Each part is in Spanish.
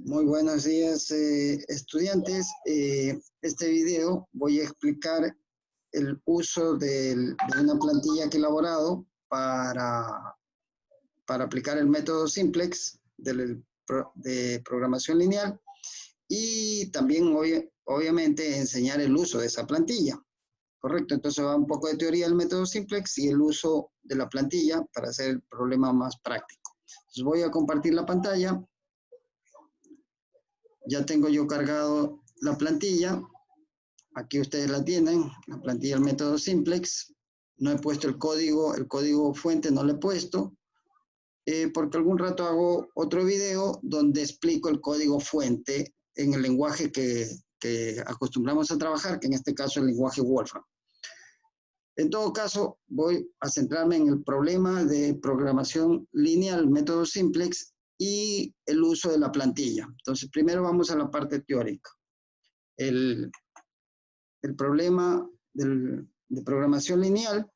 Muy buenos días, estudiantes. Este video voy a explicar el uso de una plantilla que he elaborado para aplicar el método Simplex de programación lineal y también obviamente enseñar el uso de esa plantilla. Correcto, entonces va un poco de teoría del método Simplex y el uso de la plantilla para hacer el problema más práctico. Entonces voy a compartir la pantalla. Ya tengo yo cargado la plantilla. Aquí ustedes la tienen, la plantilla del método Simplex. No he puesto el código fuente no lo he puesto, porque algún rato hago otro video donde explico el código fuente en el lenguaje que acostumbramos a trabajar, que en este caso es el lenguaje Wolfram. En todo caso, voy a centrarme en el problema de programación lineal, método Simplex, y el uso de la plantilla. Entonces, primero vamos a la parte teórica. El problema de programación lineal,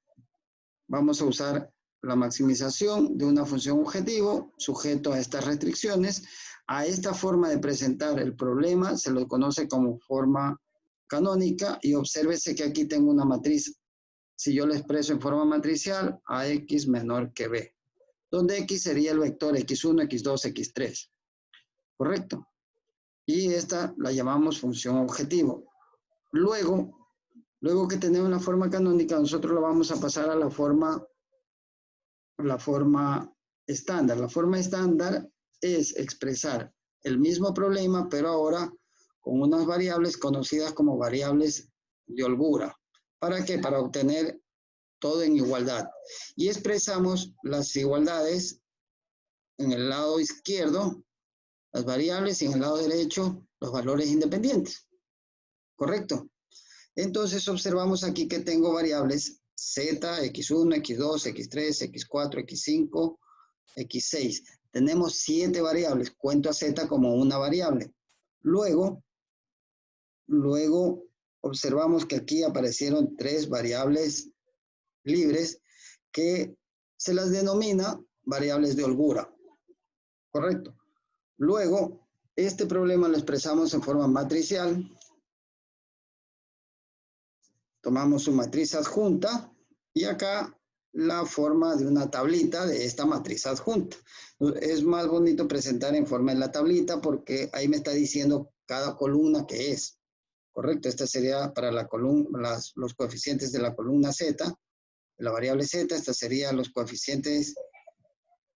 vamos a usar la maximización de una función objetivo sujeto a estas restricciones. A esta forma de presentar el problema se lo conoce como forma canónica y obsérvese que aquí tengo una matriz. Si yo lo expreso en forma matricial, AX menor que B, donde X sería el vector X1, X2, X3. ¿Correcto? Y esta la llamamos función objetivo. Luego que tenemos la forma canónica, nosotros la vamos a pasar a la forma estándar. La forma estándar es expresar el mismo problema, pero ahora con unas variables conocidas como variables de holgura. ¿Para qué? Para obtener todo en igualdad. Y expresamos las igualdades en el lado izquierdo, las variables, y en el lado derecho, los valores independientes. ¿Correcto? Entonces observamos aquí que tengo variables Z, X1, X2, X3, X4, X5, X6. Tenemos 7 variables. Cuento a Z como una variable. Luego observamos que aquí aparecieron 3 variables libres que se las denomina variables de holgura. ¿Correcto? Luego, este problema lo expresamos en forma matricial. Tomamos su matriz adjunta y acá la forma de una tablita de esta matriz adjunta. Es más bonito presentar en forma de la tablita porque ahí me está diciendo cada columna que es. ¿Correcto? Esta sería para la columna, los coeficientes de la columna Z, de la variable Z. Esta sería los coeficientes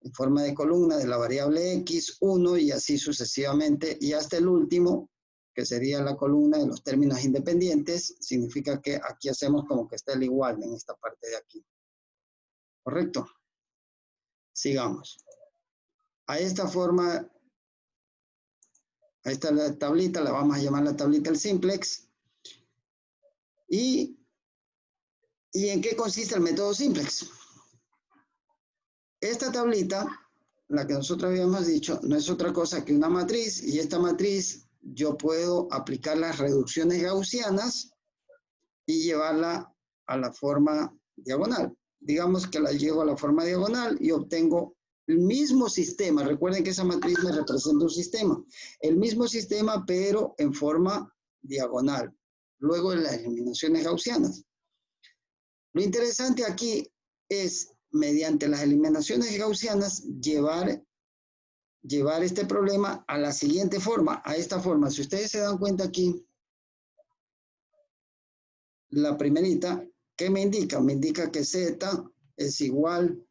en forma de columna de la variable X, 1 y así sucesivamente. Y hasta el último, que sería la columna de los términos independientes, significa que aquí hacemos como que está el igual en esta parte de aquí. ¿Correcto? Sigamos. A esta forma, a esta tablita, la vamos a llamar la tablita del Simplex. ¿Y en qué consiste el método Simplex? Esta tablita, la que nosotros habíamos dicho, no es otra cosa que una matriz, y esta matriz yo puedo aplicar las reducciones gaussianas y llevarla a la forma diagonal. Digamos que la llevo a la forma diagonal y obtengo el mismo sistema. Recuerden que esa matriz me representa un sistema. El mismo sistema, pero en forma diagonal. Luego de las eliminaciones gaussianas. Lo interesante aquí es, mediante las eliminaciones gaussianas, llevar este problema a la siguiente forma, a esta forma. Si ustedes se dan cuenta aquí, la primerita, ¿qué me indica? Me indica que Z es igual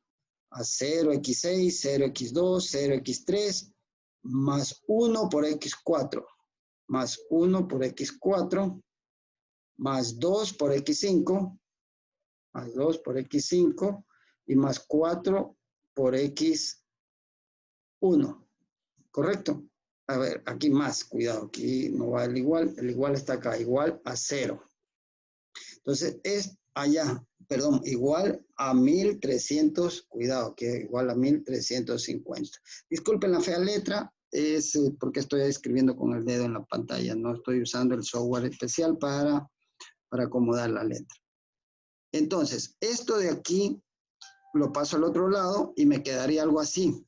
a 0x6, 0x2, 0x3, más 1 por x4, más 1 por x4, más 2 por x5, más 2 por x5, y más 4 por x1. ¿Correcto? A ver, aquí más, cuidado, aquí no va el igual está acá, igual a 0. Entonces, es allá, perdón, igual a 1300, cuidado, que igual a 1350. Disculpen la fea letra, es porque estoy escribiendo con el dedo en la pantalla, no estoy usando el software especial para acomodar la letra. Entonces, esto de aquí lo paso al otro lado y me quedaría algo así.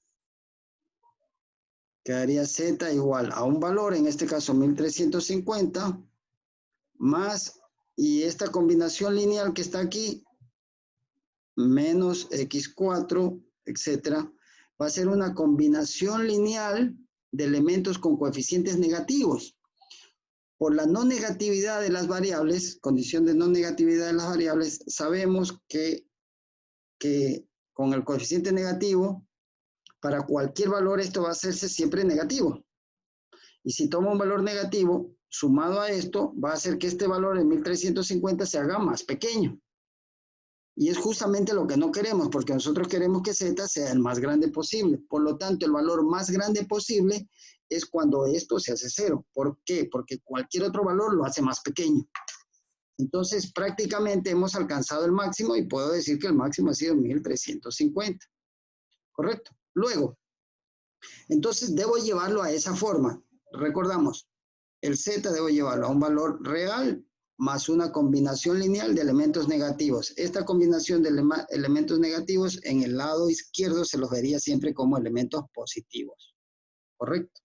Quedaría Z igual a un valor, en este caso 1350, más, y esta combinación lineal que está aquí, menos x4, etcétera, va a ser una combinación lineal de elementos con coeficientes negativos. Por la no negatividad de las variables, condición de no negatividad de las variables, sabemos que con el coeficiente negativo, para cualquier valor esto va a hacerse siempre negativo. Y si tomo un valor negativo, sumado a esto, va a hacer que este valor de 1350 se haga más pequeño. Y es justamente lo que no queremos, porque nosotros queremos que Z sea el más grande posible. Por lo tanto, el valor más grande posible es cuando esto se hace 0. ¿Por qué? Porque cualquier otro valor lo hace más pequeño. Entonces, prácticamente hemos alcanzado el máximo y puedo decir que el máximo ha sido 1350. ¿Correcto? Luego, entonces debo llevarlo a esa forma. Recordamos, el Z debo llevarlo a un valor real más una combinación lineal de elementos negativos. Esta combinación de elementos negativos en el lado izquierdo se los vería siempre como elementos positivos. ¿Correcto?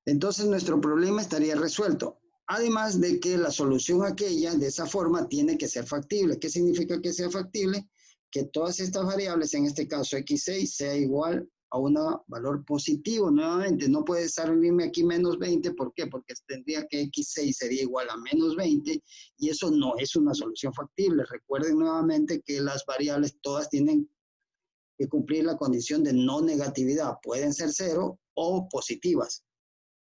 Entonces nuestro problema estaría resuelto. Además de que la solución aquella, de esa forma, tiene que ser factible. ¿Qué significa que sea factible? Que todas estas variables, en este caso x6, sea igual a un valor positivo. Nuevamente, no puede salirme aquí menos 20. ¿Por qué? Porque tendría que x6 sería igual a menos 20 y eso no es una solución factible. Recuerden nuevamente que las variables todas tienen que cumplir la condición de no negatividad. Pueden ser 0 o positivas.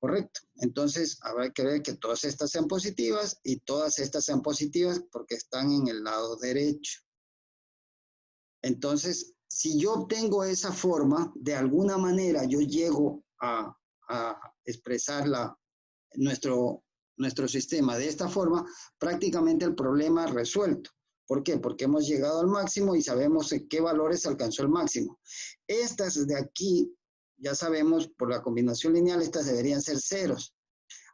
Correcto. Entonces, habrá que ver que todas estas sean positivas y todas estas sean positivas porque están en el lado derecho. Entonces, si yo obtengo esa forma, de alguna manera yo llego a expresar nuestro sistema de esta forma, prácticamente el problema resuelto. ¿Por qué? Porque hemos llegado al máximo y sabemos en qué valores alcanzó el máximo. Estas de aquí, ya sabemos, por la combinación lineal, estas deberían ser ceros.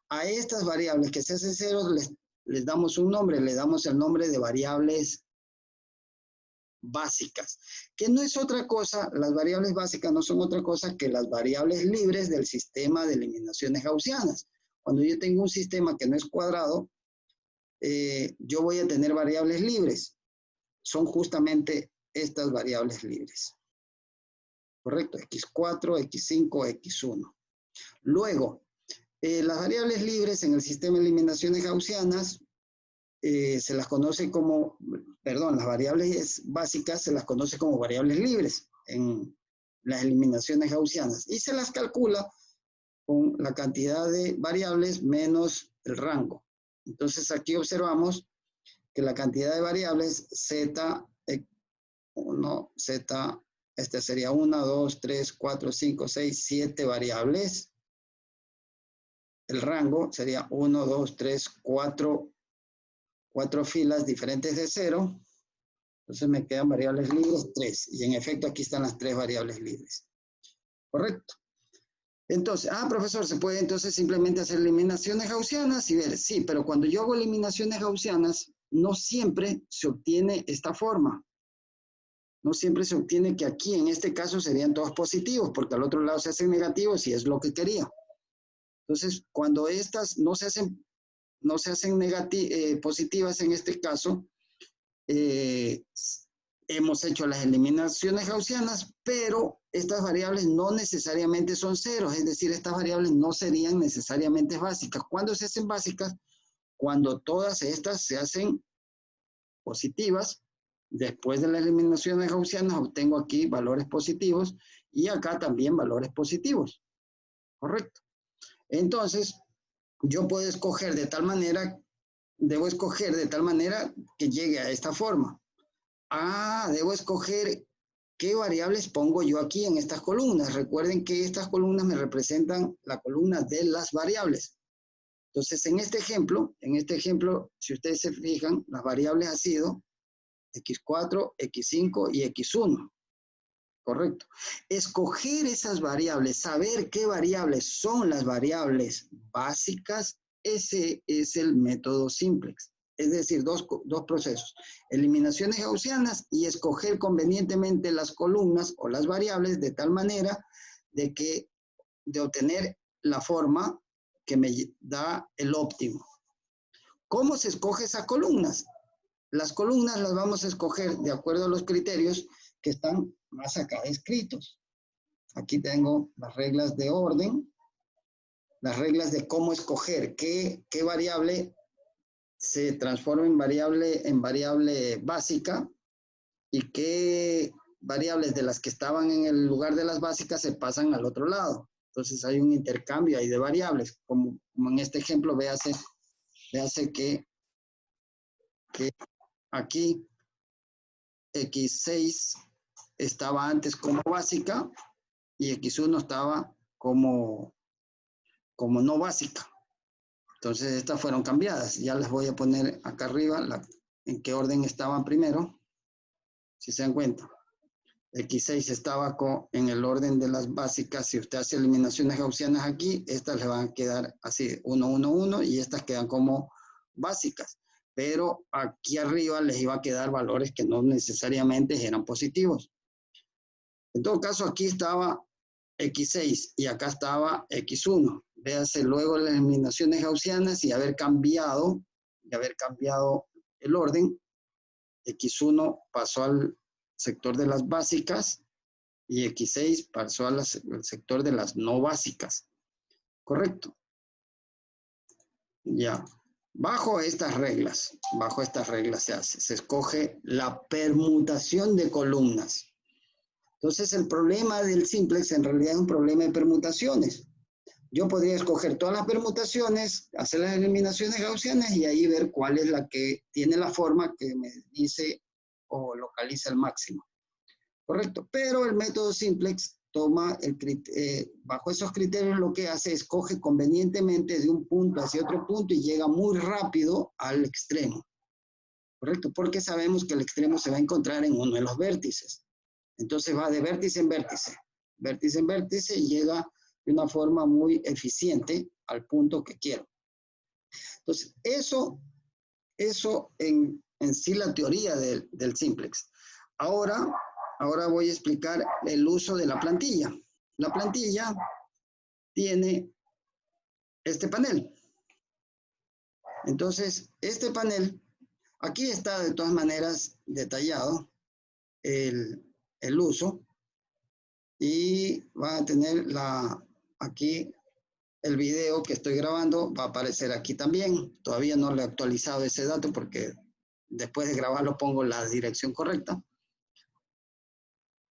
A estas variables que se hacen ceros, les damos un nombre, le damos el nombre de variables básicas, que no es otra cosa, las variables básicas no son otra cosa que las variables libres del sistema de eliminaciones gaussianas. Cuando yo tengo un sistema que no es cuadrado, yo voy a tener variables libres. Son justamente estas variables libres. Correcto, x4, x5, x1. Luego, las variables libres en el sistema de eliminaciones gaussianas se las conoce como, perdón, las variables básicas se las conoce como variables libres en las eliminaciones gaussianas y se las calcula con la cantidad de variables menos el rango. Entonces aquí observamos que la cantidad de variables Z1, Z, este sería 1, 2, 3, 4, 5, 6, 7 variables. El rango sería 1, 2, 3, 4 filas diferentes de 0. Entonces me quedan variables libres 3. Y en efecto aquí están las 3 variables libres. ¿Correcto? Entonces, profesor, ¿se puede entonces simplemente hacer eliminaciones gaussianas? Y ver, sí, pero cuando yo hago eliminaciones gaussianas, no siempre se obtiene esta forma. No siempre se obtiene que aquí, en este caso, serían todos positivos, porque al otro lado se hacen negativos y es lo que quería. Entonces, cuando estas no se hacen positivas en este caso, hemos hecho las eliminaciones gaussianas, pero estas variables no necesariamente son ceros, es decir, estas variables no serían necesariamente básicas. ¿Cuándo se hacen básicas? Cuando todas estas se hacen positivas. Después de las eliminaciones gaussianas obtengo aquí valores positivos y acá también valores positivos. ¿Correcto? Entonces, yo puedo escoger de tal manera, debo escoger de tal manera que llegue a esta forma. Debo escoger qué variables pongo yo aquí en estas columnas. Recuerden que estas columnas me representan la columna de las variables. Entonces, en este ejemplo, si ustedes se fijan, las variables han sido x4, x5 y x1. Correcto. Escoger esas variables, saber qué variables son las variables básicas, ese es el método simplex. Es decir, dos procesos. Eliminaciones gaussianas y escoger convenientemente las columnas o las variables de tal manera de que de obtener la forma que me da el óptimo. ¿Cómo se escoge esas columnas? Las columnas las vamos a escoger de acuerdo a los criterios que están más acá descritos. Aquí tengo las reglas de orden, las reglas de cómo escoger qué variable se transforma en variable básica y qué variables de las que estaban en el lugar de las básicas se pasan al otro lado. Entonces hay un intercambio ahí de variables, como en este ejemplo, véase que aquí X6 estaba antes como básica y X1 estaba como no básica. Entonces estas fueron cambiadas. Ya les voy a poner acá arriba en qué orden estaban primero, si se dan cuenta. X6 estaba en el orden de las básicas. Si usted hace eliminaciones gaussianas aquí, estas le van a quedar así, 1, 1, 1, y estas quedan como básicas. Pero aquí arriba les iba a quedar valores que no necesariamente eran positivos. En todo caso, aquí estaba X6 y acá estaba X1. Véase luego las eliminaciones gaussianas y haber cambiado el orden. X1 pasó al sector de las básicas y X6 pasó al sector de las no básicas. ¿Correcto? Ya. Bajo estas reglas se escoge la permutación de columnas. Entonces el problema del simplex en realidad es un problema de permutaciones. Yo podría escoger todas las permutaciones, hacer las eliminaciones gaussianas y ahí ver cuál es la que tiene la forma que me dice o localiza el máximo. Correcto. Pero el método simplex toma bajo esos criterios lo que hace es coge convenientemente de un punto hacia otro punto y llega muy rápido al extremo. Correcto. Porque sabemos que el extremo se va a encontrar en uno de los vértices. Entonces va de vértice en vértice y llega de una forma muy eficiente al punto que quiero. Entonces, eso en sí la teoría del simplex. Ahora voy a explicar el uso de la plantilla. La plantilla tiene este panel. Entonces, este panel, aquí está de todas maneras detallado el uso y van a tener aquí el video que estoy grabando, va a aparecer aquí también. Todavía no le he actualizado ese dato porque después de grabarlo pongo la dirección correcta.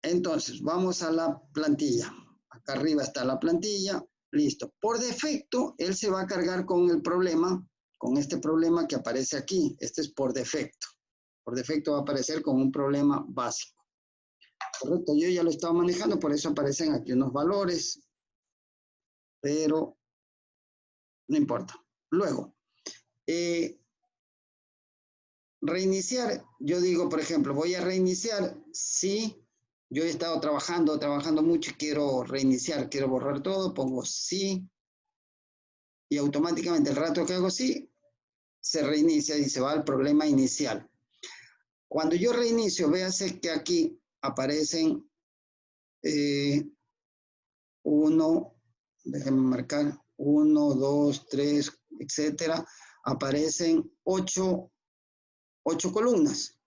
Entonces, vamos a la plantilla. Acá arriba está la plantilla. Listo. Por defecto, él se va a cargar con el problema, con este problema que aparece aquí. Este es por defecto. Por defecto va a aparecer con un problema básico. Correcto, yo ya lo estaba manejando, por eso aparecen aquí unos valores. Pero no importa. Luego, reiniciar. Yo digo, por ejemplo, voy a reiniciar si yo he estado trabajando mucho y quiero reiniciar, quiero borrar todo, pongo sí y automáticamente el rato que hago sí, se reinicia y se va al problema inicial. Cuando yo reinicio, véase que aquí aparecen 1, déjenme marcar, 1, 2, 3, etcétera, aparecen 8 columnas.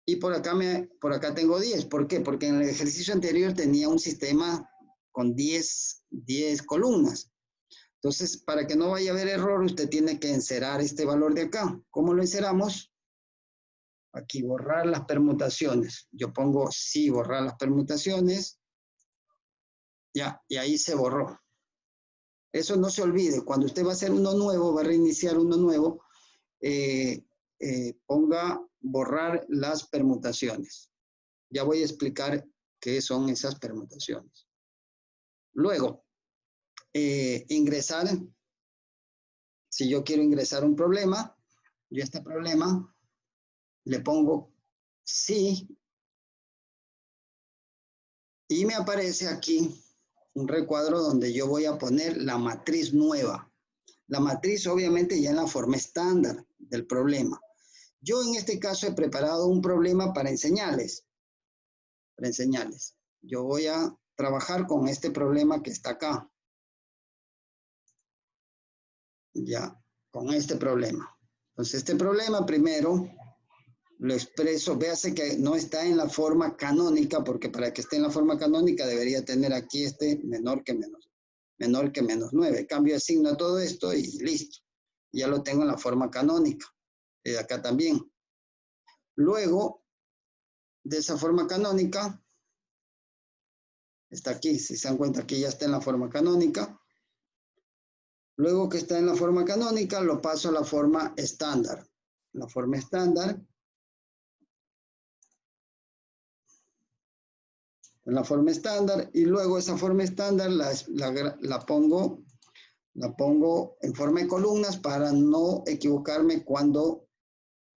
Y por acá tengo 10. ¿Por qué? Porque en el ejercicio anterior tenía un sistema con 10 columnas. Entonces, para que no vaya a haber error, usted tiene que encerar este valor de acá. ¿Cómo lo enceramos? Aquí, borrar las permutaciones. Yo pongo sí, borrar las permutaciones. Ya, y ahí se borró. Eso no se olvide. Cuando usted va a hacer uno nuevo, va a reiniciar uno nuevo, ponga borrar las permutaciones. Ya voy a explicar qué son esas permutaciones. Luego, ingresar. Si yo quiero ingresar un problema, yo a este problema le pongo sí y me aparece aquí un recuadro donde yo voy a poner la matriz nueva. La matriz obviamente ya en la forma estándar del problema. Yo en este caso he preparado un problema para enseñarles. Yo voy a trabajar con este problema que está acá. Ya, con este problema. Entonces, este problema primero lo expreso, véase que no está en la forma canónica, porque para que esté en la forma canónica debería tener aquí este menor que menos 9. Cambio de signo a todo esto y listo. Ya lo tengo en la forma canónica. Y de acá también. Luego, de esa forma canónica, está aquí, si se dan cuenta, aquí ya está en la forma canónica. Luego que está en la forma canónica, lo paso a la forma estándar. La forma estándar. En la forma estándar, y luego esa forma estándar la pongo en forma de columnas para no equivocarme cuando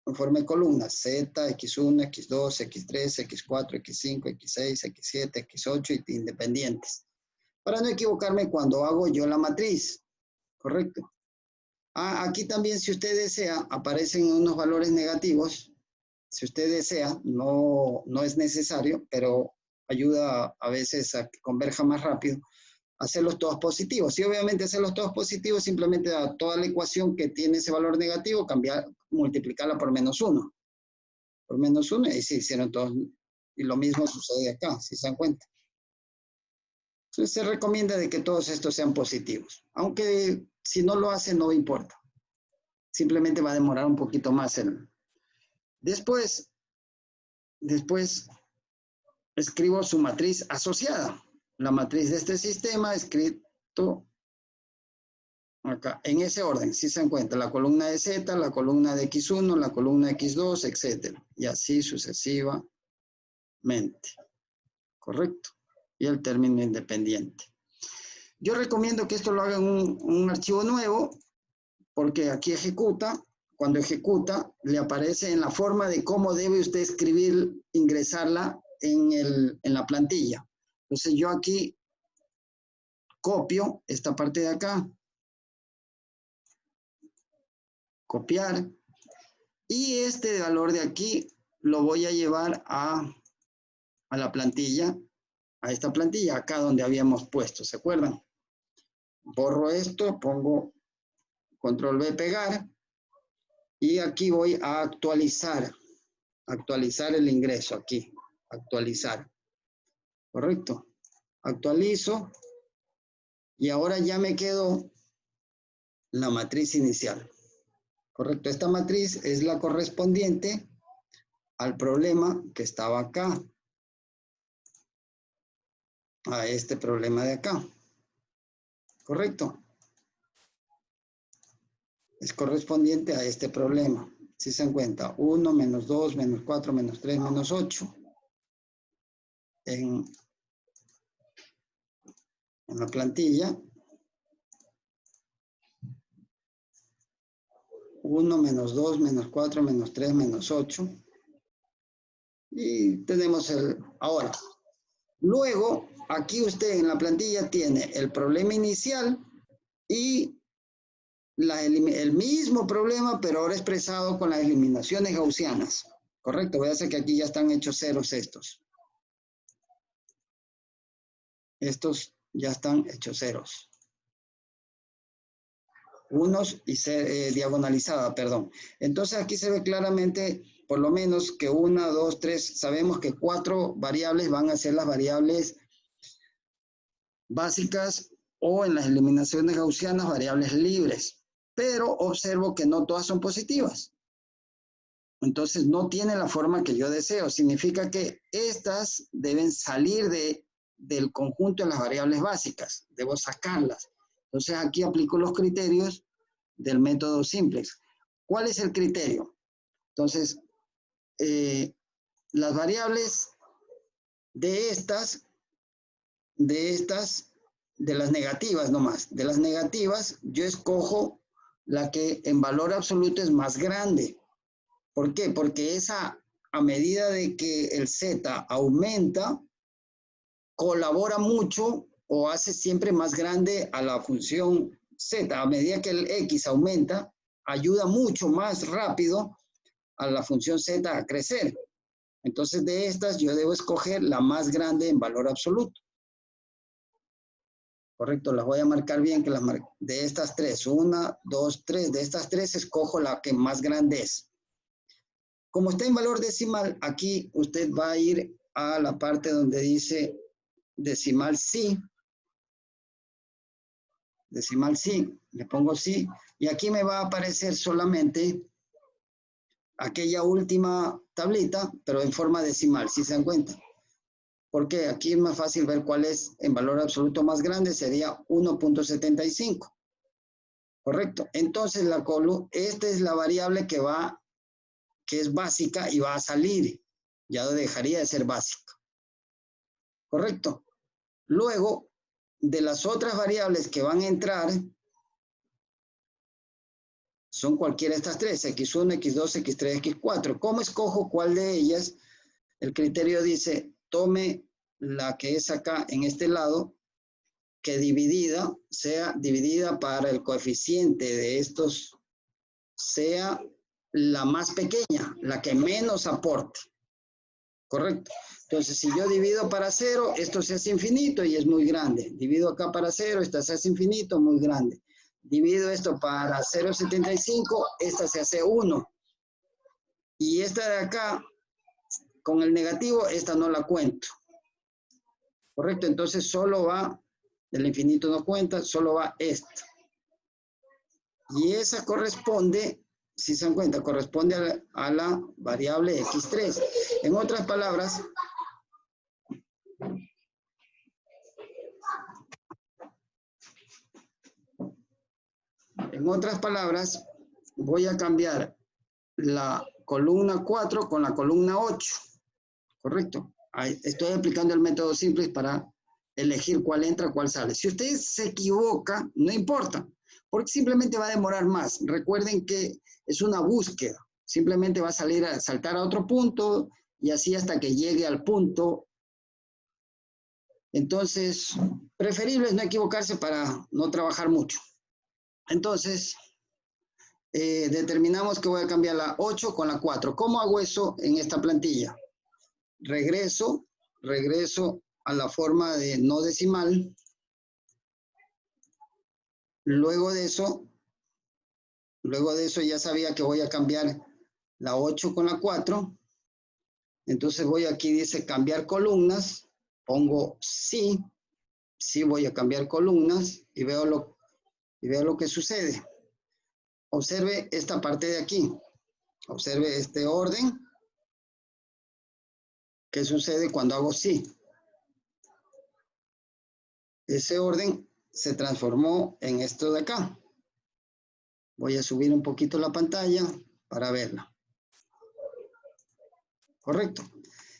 en forma de columnas, Z, X1, X2, X3, X4, X5, X6, X7, X8 y independientes. Para no equivocarme cuando hago yo la matriz, ¿correcto? Aquí también, si usted desea, aparecen unos valores negativos. Si usted desea, no es necesario, pero ayuda a veces a que converja más rápido, hacerlos todos positivos. Y obviamente hacerlos todos positivos, simplemente a toda la ecuación que tiene ese valor negativo, multiplicarla por -1. Por -1, y sí, hicieron todos. Y lo mismo sucede acá, si se dan cuenta. Entonces se recomienda de que todos estos sean positivos. Aunque si no lo hace, no importa. Simplemente va a demorar un poquito más. Después escribo su matriz asociada. La matriz de este sistema escrito acá, en ese orden, si se encuentra la columna de Z, la columna de X1, la columna de X2, etc. Y así sucesivamente. ¿Correcto? Y el término independiente. Yo recomiendo que esto lo haga en un archivo nuevo, porque aquí ejecuta. Cuando ejecuta, le aparece en la forma de cómo debe usted escribir, ingresarla en la plantilla. Entonces yo aquí copio esta parte de acá, copiar, y este valor de aquí lo voy a llevar a la plantilla, a esta plantilla, acá donde habíamos puesto, ¿se acuerdan? Borro esto, pongo control V, pegar, y aquí voy a actualizar el ingreso aquí, actualizar, ¿correcto? Actualizo, y ahora ya me quedó la matriz inicial. Correcto, esta matriz es la correspondiente al problema que estaba acá. A este problema de acá. Correcto. Es correspondiente a este problema. Si se encuentra 1, -2, -4, -3, -8. En la plantilla. 1, -2, -4, -3, -8. Y tenemos ahora. Luego, aquí usted en la plantilla tiene el problema inicial y el mismo problema, pero ahora expresado con las eliminaciones gaussianas. Correcto, voy a hacer que aquí ya están hechos ceros estos. Estos ya están hechos ceros. Unos y diagonalizada, perdón. Entonces aquí se ve claramente, por lo menos que 1, 2, 3, sabemos que 4 variables van a ser las variables básicas o en las eliminaciones gaussianas variables libres. Pero observo que no todas son positivas. Entonces no tiene la forma que yo deseo. Significa que estas deben salir del conjunto de las variables básicas. Debo sacarlas. Entonces aquí aplico los criterios del método simplex. ¿Cuál es el criterio? Entonces, las variables de las negativas nomás, de las negativas, yo escojo la que en valor absoluto es más grande. ¿Por qué? Porque esa, a medida de que el Z aumenta, colabora mucho o hace siempre más grande a la función Z. A medida que el X aumenta, ayuda mucho más rápido a la función Z a crecer. Entonces, de estas, yo debo escoger la más grande en valor absoluto. Correcto, las voy a marcar bien, que de estas tres, 1, 2, 3, de estas tres escojo la que más grande es. Como está en valor decimal, aquí usted va a ir a la parte donde dice decimal sí. Decimal sí, le pongo sí, y aquí me va a aparecer solamente aquella última tablita, pero en forma decimal, si se dan cuenta. Porque aquí es más fácil ver cuál es en valor absoluto más grande, sería 1.75. Correcto. Entonces, esta es la variable que es básica y va a salir. Ya dejaría de ser básica. Correcto. Luego, de las otras variables que van a entrar, son cualquiera de estas tres, x1, x2, x3, x4. ¿Cómo escojo cuál de ellas? El criterio dice, tome la que es acá en este lado, que sea dividida para el coeficiente de estos, sea la más pequeña, la que menos aporte. Correcto. Entonces, si yo divido para 0, esto se hace infinito y es muy grande. Divido acá para 0, esta se hace infinito, muy grande. Divido esto para 0.75, esta se hace 1. Y esta de acá, con el negativo, esta no la cuento. Correcto, entonces solo va, del infinito no cuenta, solo va esta. Y esa corresponde, si se dan cuenta, corresponde a la variable x3. En otras palabras, voy a cambiar la columna 4 con la columna 8. Correcto. Ahí estoy aplicando el método simple para elegir cuál entra, cuál sale. Si usted se equivoca, no importa, porque simplemente va a demorar más. Recuerden que es una búsqueda. Simplemente va a saltar a otro punto y así hasta que llegue al punto. Entonces, preferible es no equivocarse para no trabajar mucho. Entonces, determinamos que voy a cambiar la 8 con la 4. ¿Cómo hago eso en esta plantilla? Regreso a la forma de no decimal. Luego de eso ya sabía que voy a cambiar la 8 con la 4. Entonces voy aquí, dice cambiar columnas. Pongo sí voy a cambiar columnas y veo lo que sucede. Observe esta parte de aquí. Observe este orden. ¿Qué sucede cuando hago sí? Ese orden se transformó en esto de acá. Voy a subir un poquito la pantalla para verla. Correcto.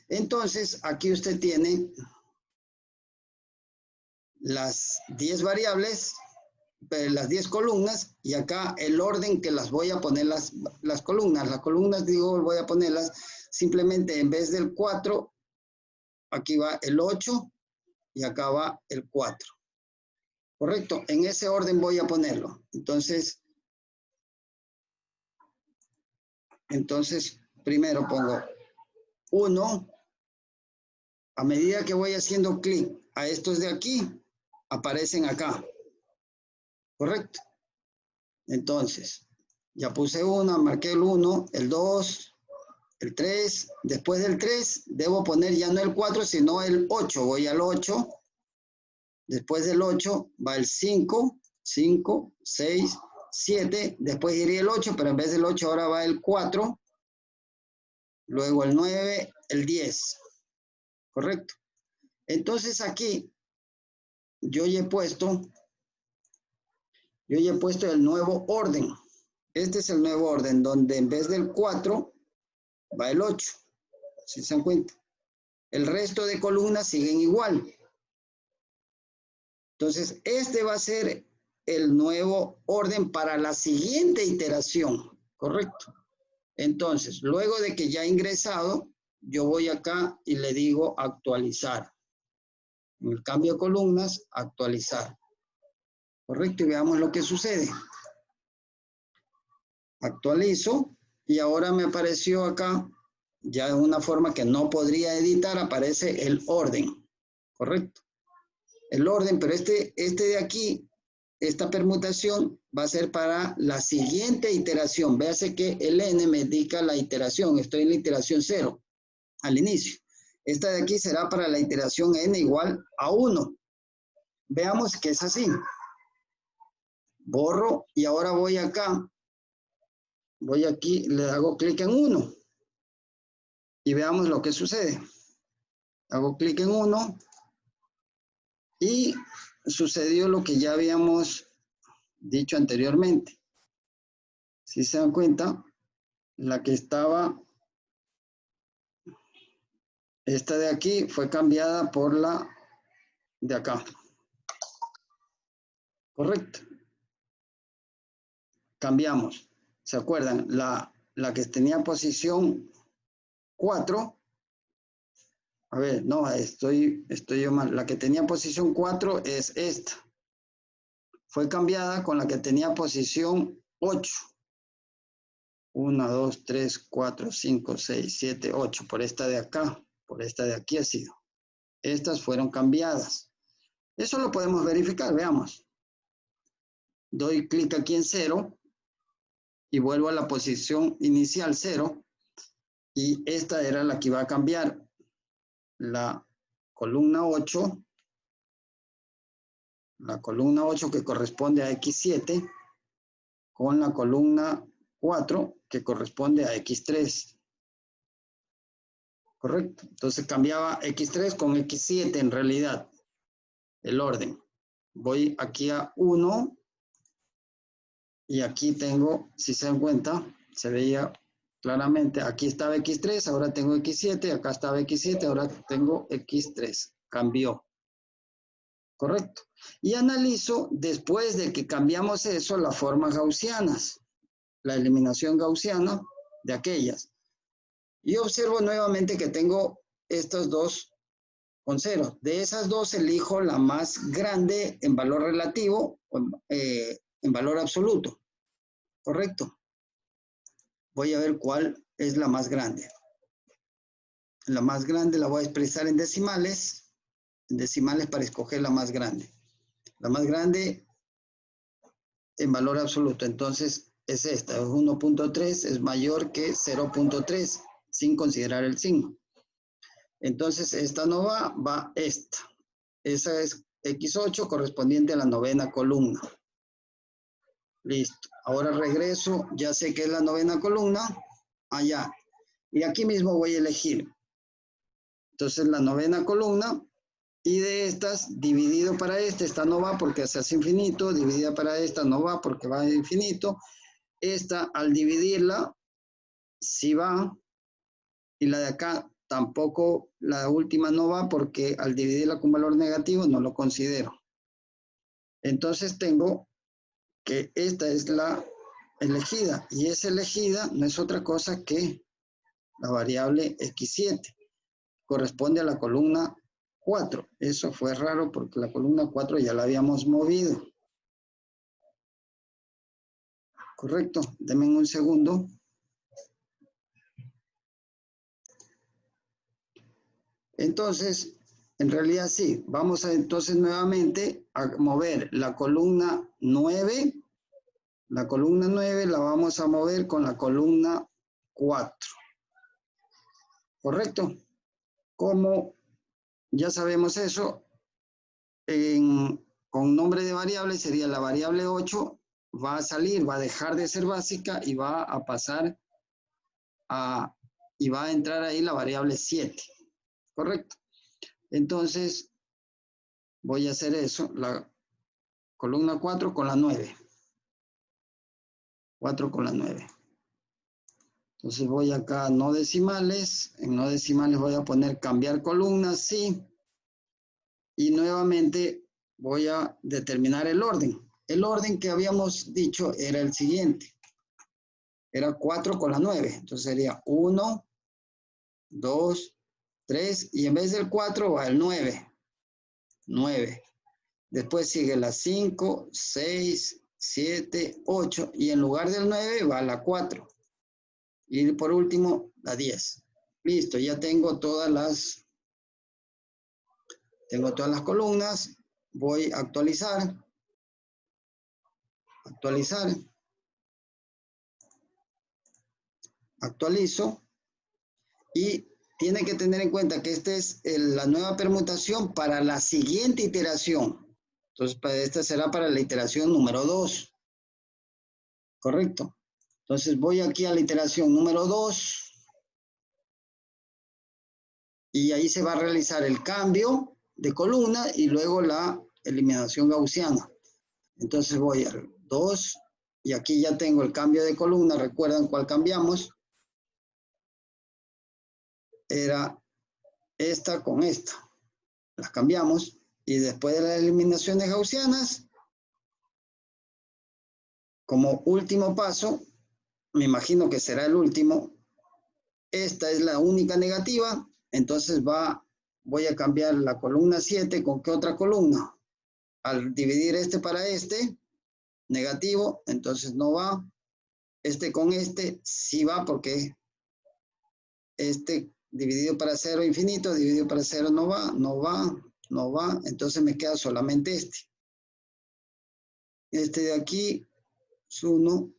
Entonces, aquí usted tiene las 10 variables, las 10 columnas, y acá el orden que las voy a poner las columnas. Las columnas, digo, voy a ponerlas simplemente en vez del 4, aquí va el 8 y acá va el 4. Correcto. En ese orden voy a ponerlo. Entonces, primero pongo 1. A medida que voy haciendo clic a estos de aquí, aparecen acá. ¿Correcto? Entonces, ya puse 1, marqué el 1, el 2, el 3. Después del 3, debo poner ya no el 4, sino el 8. Voy al 8. Después del 8 va el 5, 5, 6, 7. Después iría el 8, pero en vez del 8 ahora va el 4. Luego el 9, el 10. ¿Correcto? Entonces aquí yo ya he puesto el nuevo orden. Este es el nuevo orden, donde en vez del 4 va el 8. ¿Sí se dan cuenta? El resto de columnas siguen igual. Entonces, este va a ser el nuevo orden para la siguiente iteración. ¿Correcto? Entonces, luego de que ya he ingresado, yo voy acá y le digo actualizar. En el cambio de columnas, actualizar. Correcto, y veamos lo que sucede. Actualizo y ahora me apareció acá, ya de una forma que no podría editar, aparece el orden. Correcto. el orden, pero este de aquí, esta permutación va a ser para la siguiente iteración. Véase que el n me indica la iteración, estoy en la iteración 0 al inicio. Esta de aquí será para la iteración n igual a 1. Veamos que es así. Borro y ahora voy acá. Voy aquí, le hago clic en 1. Y veamos lo que sucede. Hago clic en 1 y sucedió lo que ya habíamos dicho anteriormente. Si se dan cuenta, la que estaba, esta de aquí fue cambiada por la de acá. Correcto. Cambiamos. ¿Se acuerdan? La que tenía posición 4. A ver, no, estoy yo mal. La que tenía posición 4 es esta. Fue cambiada con la que tenía posición 8. 1, 2, 3, 4, 5, 6, 7, 8. Por esta de acá. Por esta de aquí ha sido. Estas fueron cambiadas. Eso lo podemos verificar, veamos. Doy clic aquí en 0 y vuelvo a la posición inicial 0. Y esta era la que iba a cambiar. La columna 8. La columna 8 que corresponde a X7 con la columna 4 que corresponde a X3. ¿Correcto? Entonces cambiaba X3 con X7 en realidad. El orden. Voy aquí a 1 y aquí tengo, si se dan cuenta, se veía claramente, aquí estaba X3, ahora tengo X7, acá estaba X7, ahora tengo X3. Cambió. ¿Correcto? Y analizo, después de que cambiamos eso, las formas gaussianas, la eliminación gaussiana de aquellas. Y observo nuevamente que tengo estas dos con 0. De esas dos elijo la más grande en valor relativo, en valor absoluto. ¿Correcto? Voy a ver cuál es la más grande. La más grande la voy a expresar en decimales para escoger la más grande. La más grande en valor absoluto. Entonces es esta, 1.3 es mayor que 0.3 sin considerar el signo. Entonces esta no va, va esta. Esa es X8 correspondiente a la novena columna. Listo. Ahora regreso, ya sé que es la novena columna, allá. Y aquí mismo voy a elegir. Entonces la novena columna, y de estas, dividido para esta no va porque se hace infinito, dividida para esta no va porque va a infinito. Esta, al dividirla, sí va, y la de acá tampoco, la última no va porque al dividirla con valor negativo no lo considero. Entonces tengo que esta es la elegida, y esa elegida no es otra cosa que la variable X7, corresponde a la columna 4. Eso fue raro porque la columna 4 ya la habíamos movido. Correcto, denme un segundo. Entonces, en realidad sí, vamos a entonces nuevamente a mover la columna 9. La columna 9 la vamos a mover con la columna 4. ¿Correcto? Como ya sabemos eso, con nombre de variable sería la variable 8, va a salir, va a dejar de ser básica y va a pasar y va a entrar ahí la variable 7. ¿Correcto? Entonces, voy a hacer eso, la columna 4 con la 9. 4 con la 9. Entonces voy acá a no decimales. En no decimales voy a poner cambiar columnas, sí. Y nuevamente voy a determinar el orden. El orden que habíamos dicho era el siguiente. Era 4 con la 9. Entonces sería 1, 2, 3. Y en vez del 4 va el 9. 9. Después sigue la 5, 6, 7, 8. Y en lugar del 9 va la 4. Y por último, la 10. Listo, ya tengo todas las columnas. voy a actualizar, actualizo, y tiene que tener en cuenta que esta es la nueva permutación para la siguiente iteración. Entonces, esta será para la iteración número 2. ¿Correcto? Entonces, voy aquí a la iteración número 2. Y ahí se va a realizar el cambio de columna y luego la eliminación gaussiana. Entonces, voy al 2. Y aquí ya tengo el cambio de columna. ¿Recuerdan cuál cambiamos? Era esta con esta. Las cambiamos. Y después de las eliminaciones gaussianas, como último paso, me imagino que será el último, esta es la única negativa, entonces voy a cambiar la columna 7 con ¿qué otra columna? Al dividir este para este, negativo, entonces no va. Este con este sí va porque este dividido para 0 infinito, dividido para 0 no va, no va, no va, entonces me queda solamente este. Este de aquí es 1,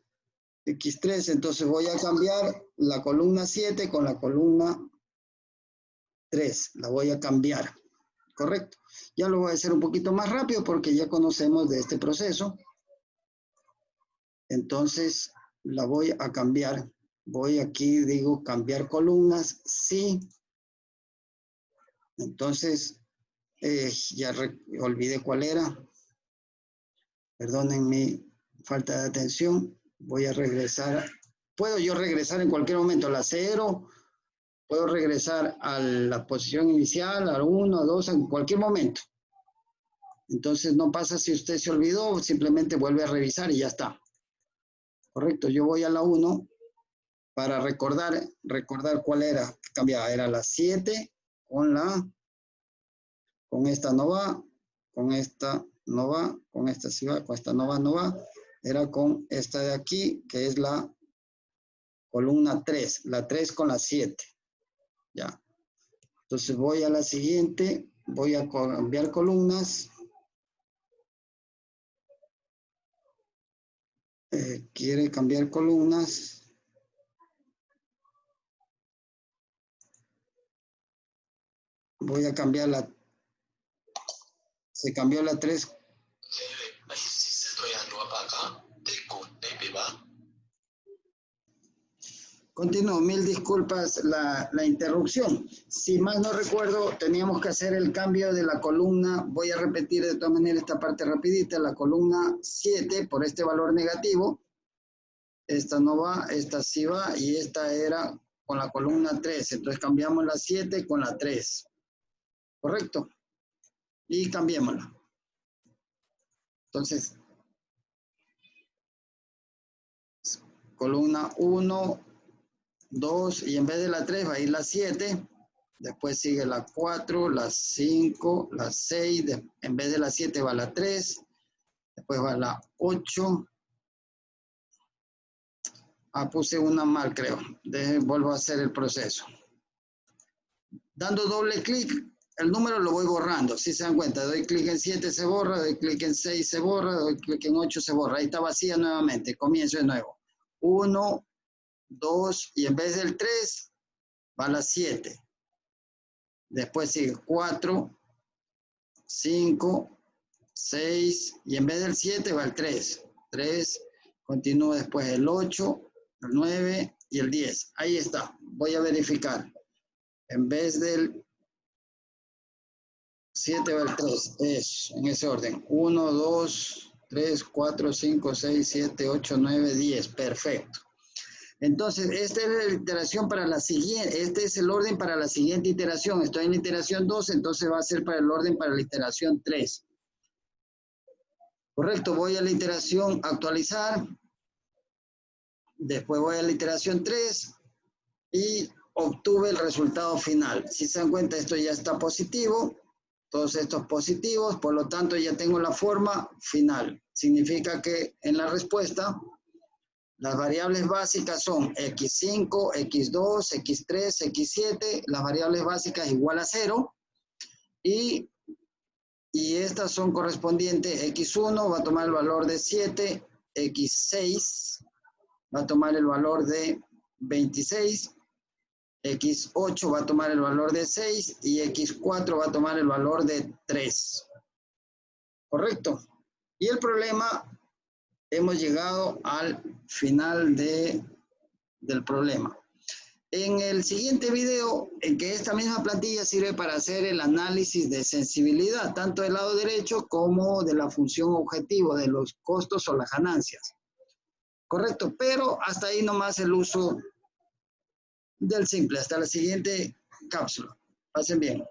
x3, entonces voy a cambiar la columna 7 con la columna 3, la voy a cambiar, ¿correcto? Ya lo voy a hacer un poquito más rápido porque ya conocemos de este proceso. Entonces la voy a cambiar. Voy aquí, digo, cambiar columnas, sí. Entonces, ya olvidé cuál era. Perdonen mi falta de atención. Voy a regresar. Puedo yo regresar en cualquier momento a la 0. Puedo regresar a la posición inicial, al 1, a 2, en cualquier momento. Entonces no pasa si usted se olvidó, simplemente vuelve a revisar y ya está. Correcto, yo voy a la 1 para recordar cuál era. Cambiaba, era la 7 con esta no va, con esta no va, con esta sí va, con esta no va, no va. Era con esta de aquí, que es la columna 3, la 3 con la 7. Ya. Entonces voy a la siguiente, voy a cambiar columnas. Quiere cambiar columnas. Voy a cambiar la... Se cambió la 3. Continúo, mil disculpas la interrupción. Si mal no recuerdo, teníamos que hacer el cambio de la columna. Voy a repetir de todas maneras esta parte rapidita. La columna 7 por este valor negativo. Esta no va, esta sí va y esta era con la columna 3. Entonces cambiamos la 7 con la 3. ¿Correcto? Y cambiémosla. Entonces, columna 1, 2 y en vez de la 3 va a ir la 7. Después sigue la 4, la 5, la 6. En vez de la 7 va la 3. Después va la 8. Puse una mal, creo. Vuelvo a hacer el proceso. Dando doble clic, el número lo voy borrando. Si se dan cuenta, doy clic en 7, se borra. Doy clic en 6, se borra. Doy clic en 8, se borra. Ahí está vacía nuevamente. Comienzo de nuevo. 1, 2 y en vez del 3 va la 7. Después sigue 4, 5, 6 y en vez del 7 va el 3. 3, continúo después el 8, el 9 y el 10. Ahí está. Voy a verificar. En vez del 7 va el 3. Es en ese orden. 1, 2, 3, 4, 5, 6, 7, 8, 9, 10. Perfecto. Entonces, esta es la iteración para la siguiente, este es el orden para la siguiente iteración. Estoy en la iteración 2, entonces va a ser para el orden para la iteración 3. Correcto, voy a la iteración actualizar. Después voy a la iteración 3 y obtuve el resultado final. Si se dan cuenta, esto ya está positivo. Todos estos positivos, por lo tanto ya tengo la forma final. Significa que en la respuesta las variables básicas son x5, x2, x3, x7. Las variables básicas igual a 0. Y y estas son correspondientes. X1 va a tomar el valor de 7, X6 va a tomar el valor de 26, X8 va a tomar el valor de 6 y X4 va a tomar el valor de 3. ¿Correcto? Y el problema, hemos llegado al final del problema. En el siguiente video, en que esta misma plantilla sirve para hacer el análisis de sensibilidad, tanto del lado derecho como de la función objetivo, de los costos o las ganancias. Correcto, pero hasta ahí nomás el uso del simple. Hasta la siguiente cápsula. Pasen bien.